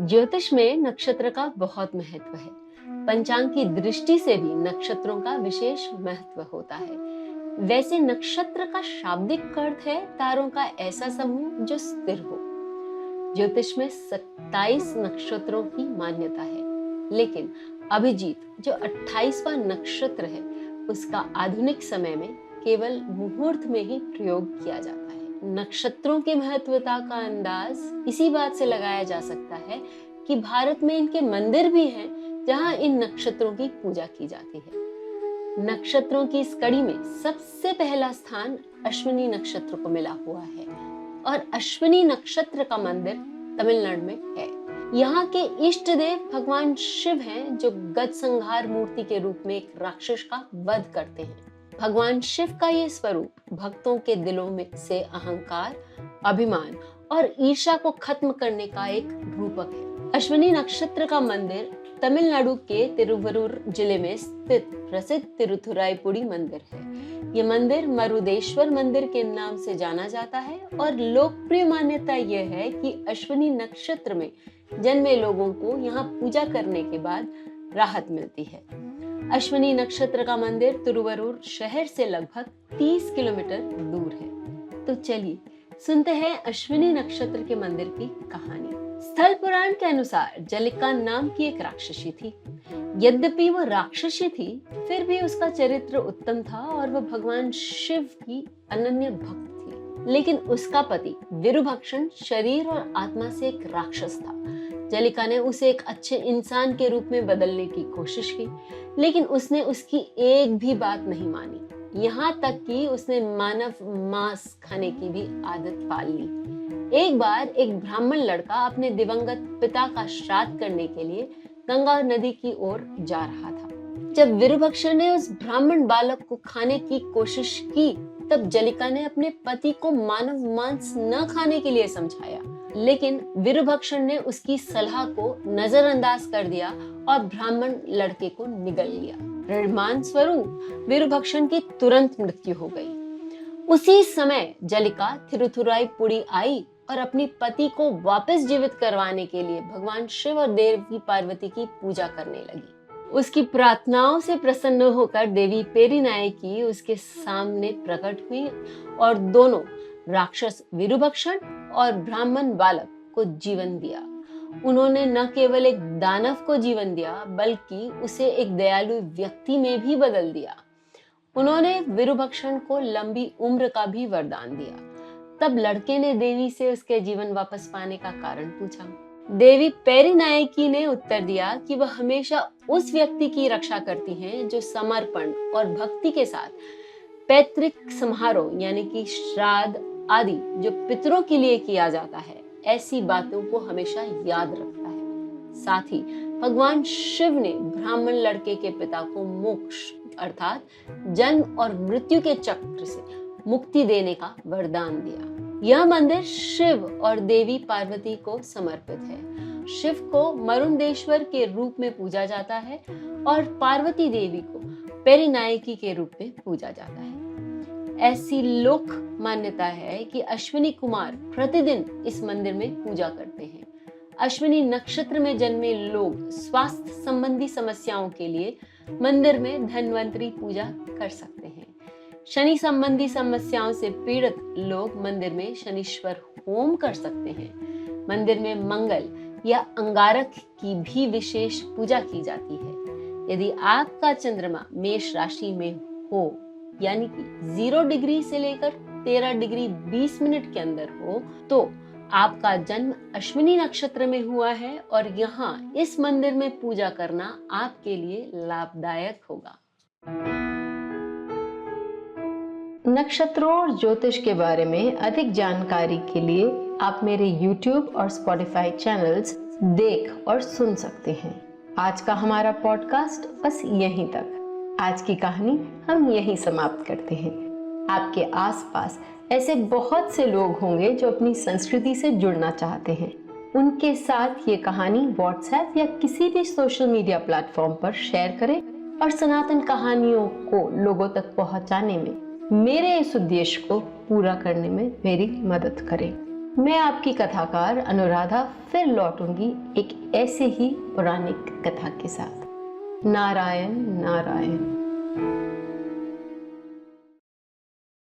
ज्योतिष में नक्षत्र का बहुत महत्व है। पंचांग की दृष्टि से भी नक्षत्रों का विशेष महत्व होता है। वैसे नक्षत्र का शाब्दिक अर्थ है तारों का ऐसा समूह जो स्थिर हो। ज्योतिष में 27 नक्षत्रों की मान्यता है, लेकिन अभिजीत जो 28वां नक्षत्र है उसका आधुनिक समय में केवल मुहूर्त में ही प्रयोग किया जाता है। नक्षत्रों की महत्वता का अंदाज इसी बात से लगाया जा सकता है कि भारत में इनके मंदिर भी हैं जहां इन नक्षत्रों की पूजा की जाती है। नक्षत्रों की इस कड़ी में सबसे पहला स्थान अश्विनी नक्षत्र को मिला हुआ है और अश्विनी नक्षत्र का मंदिर तमिलनाडु में है। यहाँ के इष्ट देव भगवान शिव हैं जो गज संहार मूर्ति के रूप में एक राक्षस का वध करते हैं। भगवान शिव का ये स्वरूप भक्तों के दिलों में से अहंकार, अभिमान और ईर्ष्या को खत्म करने का एक रूपक है। अश्विनी नक्षत्र का मंदिर तमिलनाडु के तिरुवरूर जिले में स्थित प्रसिद्ध तिरुथुराईपुड़ी मंदिर है। ये मंदिर मरुदेश्वर मंदिर के नाम से जाना जाता है और लोकप्रिय मान्यता यह है कि अश्विनी नक्षत्र में जन्मे लोगों को यहाँ पूजा करने के बाद राहत मिलती है। अश्विनी नक्षत्र का मंदिर तिरुवरूर शहर से लगभग 30 किलोमीटर दूर है। तो चलिए सुनते हैं अश्विनी नक्षत्र के मंदिर की कहानी। स्थल पुराण के अनुसार जलिका नाम की एक राक्षसी थी। यद्यपि वह राक्षसी थी, फिर भी उसका चरित्र उत्तम था और वह भगवान शिव की अनन्य भक्त थी। लेकिन उसका पति विरुभक्षण शरीर और आत्मा से एक राक्षस था। जलिका ने उसे एक अच्छे इंसान के रूप में बदलने की कोशिश की, लेकिन उसने उसकी एक भी बात नहीं मानी। यहाँ तक कि उसने मानव मांस खाने की भी आदत पाल ली। एक बार एक ब्राह्मण लड़का अपने दिवंगत पिता का श्राद्ध करने के लिए गंगा नदी की ओर जा रहा था। जब विरुभक्षण ने उस ब्राह्मण बालक को खाने की कोशिश की, तब जलिका ने अपने पति को मानव मांस न खाने के लिए समझाया, लेकिन विरुभक्षण ने उसकी सलाह को नजरअंदाज कर दिया और ब्राह्मण लड़के को निगल लिया। परिणाम स्वरूप विरुभक्षण की तुरंत मृत्यु हो गई। उसी समय जलिका थिरुथुराईपुड़ी आई और अपने पति को वापस जीवित करवाने के लिए भगवान शिव और देवी पार्वती की पूजा करने लगी। उसकी प्रार्थनाओं से प्रसन्न होकर देवी पेरिनायकी उसके सामने प्रकट हुई और दोनों राक्षस विरुभक्षण और ब्राह्मण बालक को जीवन दिया। उन्होंने न केवल एक दानव को जीवन दिया, बल्कि उसे एक दयालु व्यक्ति में भी बदल दिया। उन्होंने विरुभक्षण को लंबी उम्र का भी वरदान दिया। तब लड़के ने देवी से उसके जीवन वापस पाने का कारण पूछा। देवी पेरिनायकी ने उत्तर दिया कि वह हमेशा उस व्यक्ति की रक्षा करती हैं जो समर्पण और भक्ति के साथ पैतृक समारोह यानी कि श्राद्ध आदि जो पितरों के लिए किया जाता है, ऐसी बातों को हमेशा याद रखता है। साथ ही भगवान शिव ने ब्राह्मण लड़के के पिता को मोक्ष अर्थात जन्म और मृत्यु के चक्र से मुक्ति देने का वरदान दिया। यह मंदिर शिव और देवी पार्वती को समर्पित है। शिव को मरुदेश्वर के रूप में पूजा जाता है और पार्वती देवी को पेरिनायकी के रूप में पूजा जाता है। ऐसी लोक मान्यता है कि अश्विनी कुमार प्रतिदिन इस मंदिर में पूजा करते हैं। अश्विनी नक्षत्र में जन्मे लोग स्वास्थ्य संबंधी समस्याओं के लिए मंदिर में धन्वंतरी पूजा कर सकते हैं। शनि संबंधी समस्याओं से पीड़ित लोग मंदिर में शनीश्वर होम कर सकते हैं। मंदिर में मंगल या अंगारक की भी विशेष पूजा की जाती है। यदि आपका चंद्रमा मेष राशि में हो, यानी कि 0 डिग्री से लेकर 13 डिग्री 20 मिनट के अंदर हो, तो आपका जन्म अश्विनी नक्षत्र में हुआ है और यहाँ इस मंदिर में पूजा करना आपके लिए लाभदायक होगा। नक्षत्रों और ज्योतिष के बारे में अधिक जानकारी के लिए आप मेरे YouTube और Spotify चैनल्स देख और सुन सकते हैं। आज का हमारा पॉडकास्ट बस यहीं तक। आज की कहानी हम यहीं समाप्त करते हैं। आपके आसपास ऐसे बहुत से लोग होंगे जो अपनी संस्कृति से जुड़ना चाहते हैं। उनके साथ ये कहानी WhatsApp या किसी भी सोशल मीडिया प्लेटफॉर्म पर शेयर करें और सनातन कहानियों को लोगों तक पहुंचाने में मेरे इस उद्देश्य को पूरा करने में मेरी मदद करें। मैं आपकी कथाकार अनुराधा फिर लौटूंगी एक ऐसे ही पौराणिक कथा के साथ। नारायण नारायण।